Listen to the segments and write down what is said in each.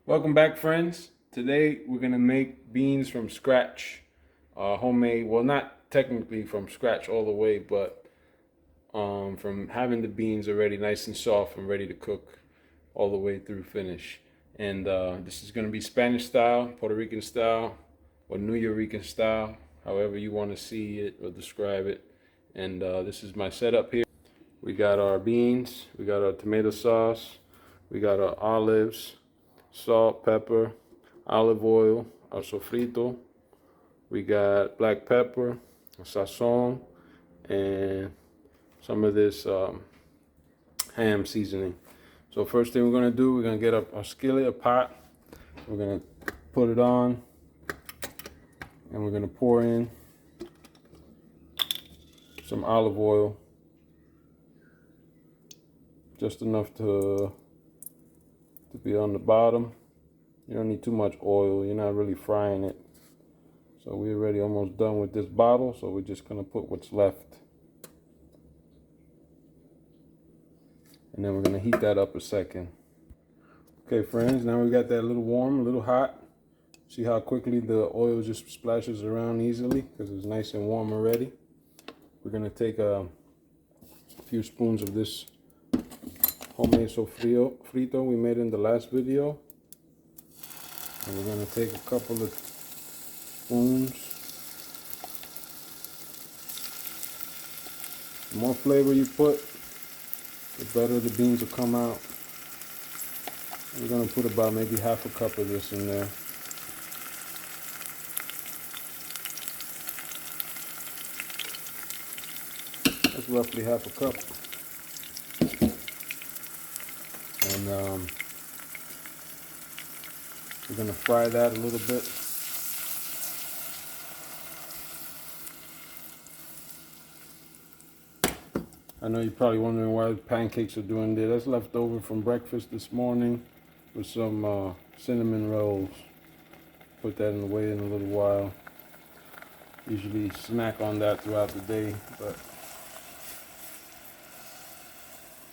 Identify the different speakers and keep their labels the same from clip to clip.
Speaker 1: Welcome back, friends. Today we're gonna make beans from scratch, homemade. Well, not technically from scratch all the way, but from having the beans already nice and soft and ready to cook all the way through finish. And this is gonna be Spanish style, Puerto Rican style, or New Yorican style, however you want to see it or describe it. And this is my setup here. We got our beans, we got our tomato sauce, we got our olives, salt, pepper, olive oil, our sofrito. We got black pepper, sazon, and some of this ham seasoning. So first thing we're gonna do, we're gonna get our skillet, a pot. We're gonna put it on, and we're gonna pour in some olive oil, just enough to be on the bottom. You don't need too much oil. You're not really frying it. So we're already almost done with this bottle. So we're just gonna put what's left. And then we're gonna heat that up a second. Okay, friends, now we got that a little warm, a little hot. See how quickly the oil just splashes around easily because it's nice and warm already. We're gonna take a few spoons of this homemade sofrito we made in the last video. And we're gonna take a couple of spoons. The more flavor you put, the better the beans will come out. We're gonna put about maybe half a cup of this in there. That's roughly half a cup. And we're gonna fry that a little bit. I know you're probably wondering why the pancakes are doing there. That's left over from breakfast this morning with some cinnamon rolls. Put that away in a little while. Usually snack on that throughout the day, but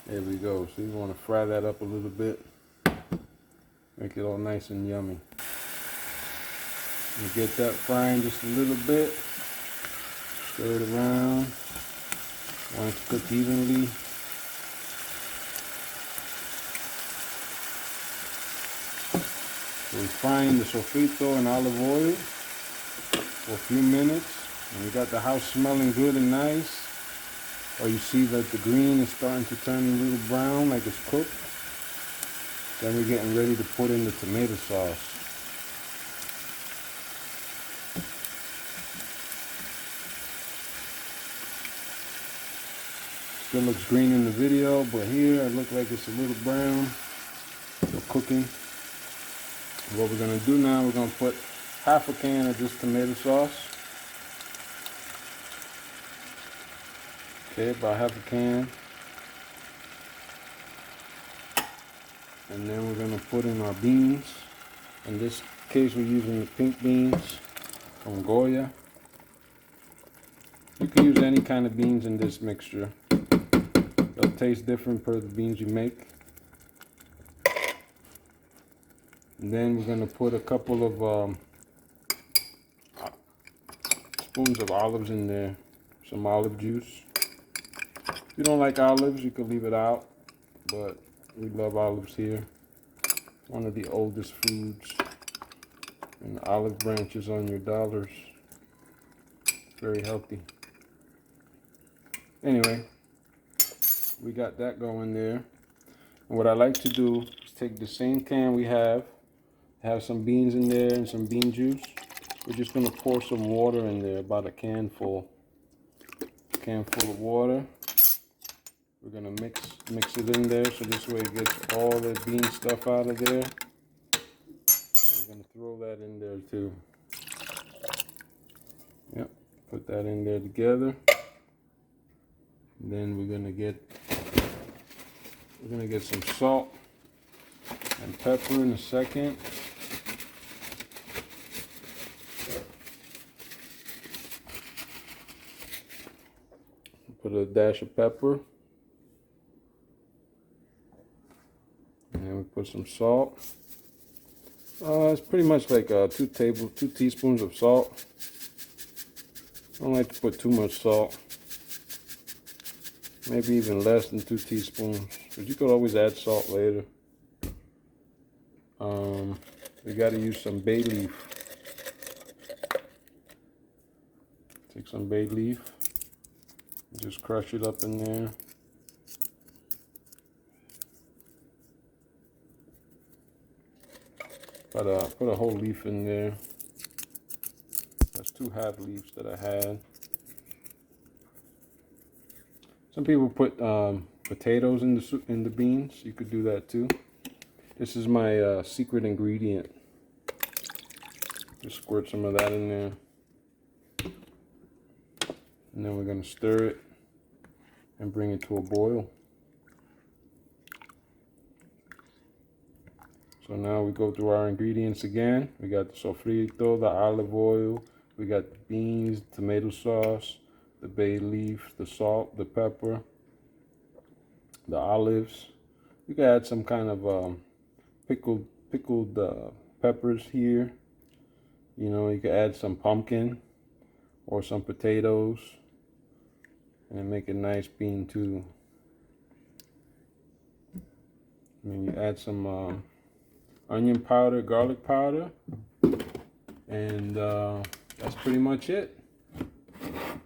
Speaker 1: there we go. So you want to fry that up a little bit. Make it all nice and yummy. And get that frying just a little bit. Stir it around. Want it to cook evenly. So we're frying the sofrito in olive oil for a few minutes. And we got the house smelling good and nice. Or you see that the green is starting to turn a little brown like it's cooked. Then we're getting ready to put in the tomato sauce. Still looks green in the video, but here it looks like it's a little brown. Still cooking. What we're gonna do now, we're gonna put half a can of this tomato sauce. Okay, about half a can. And then we're gonna put in our beans. In this case, we're using the pink beans from Goya. You can use any kind of beans in this mixture. They'll taste different per the beans you make. And then we're gonna put a couple of spoons of olives in there. Some olive juice. If you don't like olives, you can leave it out, but we love olives here. One of the oldest foods. And the olive branches on your dollars. Very healthy. Anyway, we got that going there. And what I like to do is take the same can we have some beans in there and some bean juice. We're just gonna pour some water in there, about a can full of water. We're gonna mix it in there so this way it gets all the bean stuff out of there. And we're gonna throw that in there too. Yep, put that in there together. And then we're gonna get some salt and pepper in a second. Put a dash of pepper. And then we put some salt. It's pretty much like 2 teaspoons of salt. I don't like to put too much salt. Maybe even less than 2 teaspoons, but you could always add salt later. We got to use some bay leaf. Take some bay leaf, just crush it up in there. Put a whole leaf in there. That's 2 half leaves that I had. Some people put potatoes in the beans. You could do that too. This is my secret ingredient. Just squirt some of that in there. And then we're going to stir it and bring it to a boil. So now we go through our ingredients again. We got the sofrito, the olive oil, we got the beans, tomato sauce, the bay leaf, the salt, the pepper, the olives. You can add some kind of pickled peppers here. You know, you can add some pumpkin or some potatoes and make a nice bean too. And you add some onion powder, garlic powder, and that's pretty much it.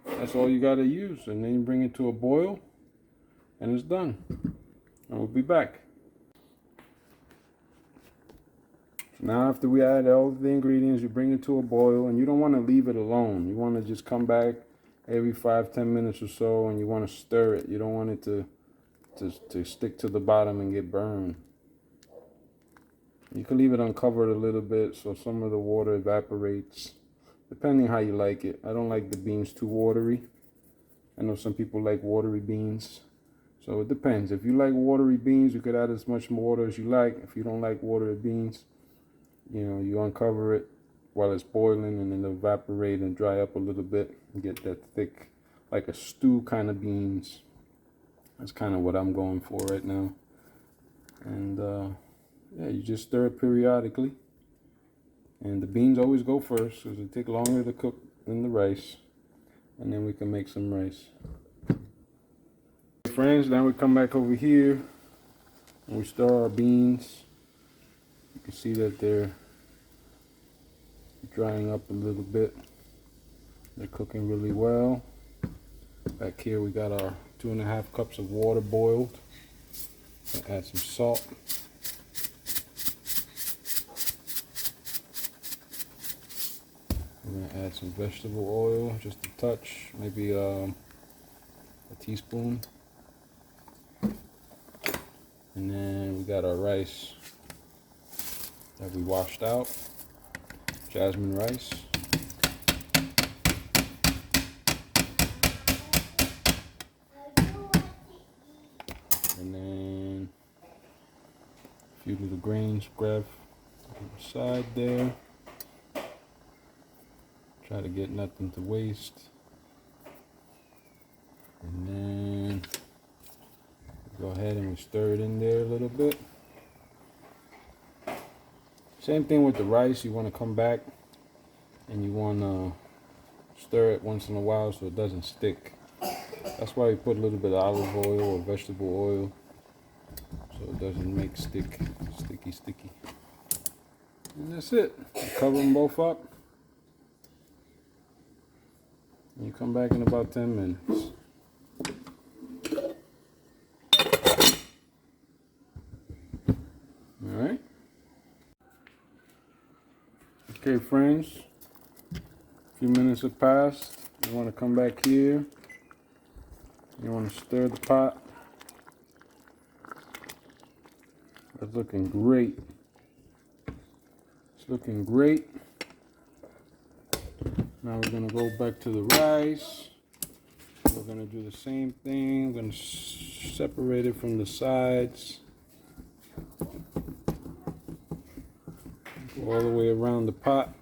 Speaker 1: That's all you got to use, and then you bring it to a boil and it's done. And we'll be back. Now after we add all the ingredients, you bring it to a boil, and you don't want to leave it alone. You want to just come back every 5-10 minutes or so, and you want to stir it. You don't want it to stick to the bottom and get burned. You can leave it uncovered a little bit so some of the water evaporates, depending how you like it. I don't like the beans too watery. I know some people like watery beans. So it depends. If you like watery beans, you could add as much water as you like. If you don't like watery beans, you know, you uncover it while it's boiling, and then it'll evaporate and dry up a little bit and get that thick, like a stew kind of beans. That's kind of what I'm going for right now. And yeah, you just stir it periodically. And the beans always go first because they take longer to cook than the rice. And then we can make some rice. Friends, now we come back over here and we stir our beans. You can see that they're drying up a little bit. They're cooking really well. Back here we got our 2.5 cups of water boiled. Add some salt. We're gonna add some vegetable oil, just a touch, maybe a teaspoon. And then we got our rice that we washed out, jasmine rice. And then a few little grains grab on the side there. Try to get nothing to waste. And then go ahead and we stir it in there a little bit. Same thing with the rice. You want to come back and you want to stir it once in a while so it doesn't stick. That's why we put a little bit of olive oil or vegetable oil so it doesn't make sticky. And that's it. Cover them both up. And you come back in about 10 minutes. Alright. Okay, friends. A few minutes have passed. You want to come back here. You want to stir the pot. That's looking great. It's looking great. Now we're going to go back to the rice. We're going to do the same thing. We're going to separate it from the sides. Go all the way around the pot.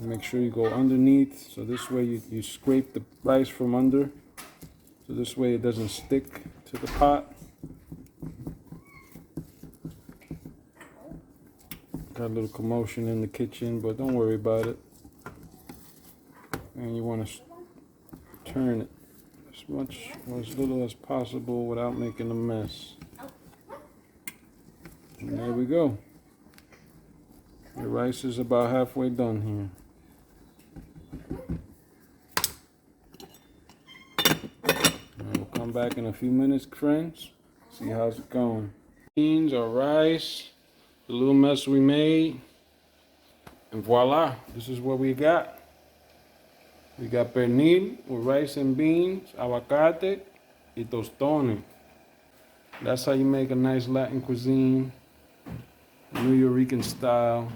Speaker 1: And make sure you go underneath. So this way you scrape the rice from under. So this way it doesn't stick to the pot. Got a little commotion in the kitchen, but don't worry about it. And you want to turn it as much or as little as possible without making a mess. And there we go. The rice is about halfway done here. And we'll come back in a few minutes, friends. See how's it going. Beans or rice, the little mess we made, and voila, this is what we got. We got pernil with rice and beans, aguacate, y tostones. That's how you make a nice Latin cuisine, New Yorican style.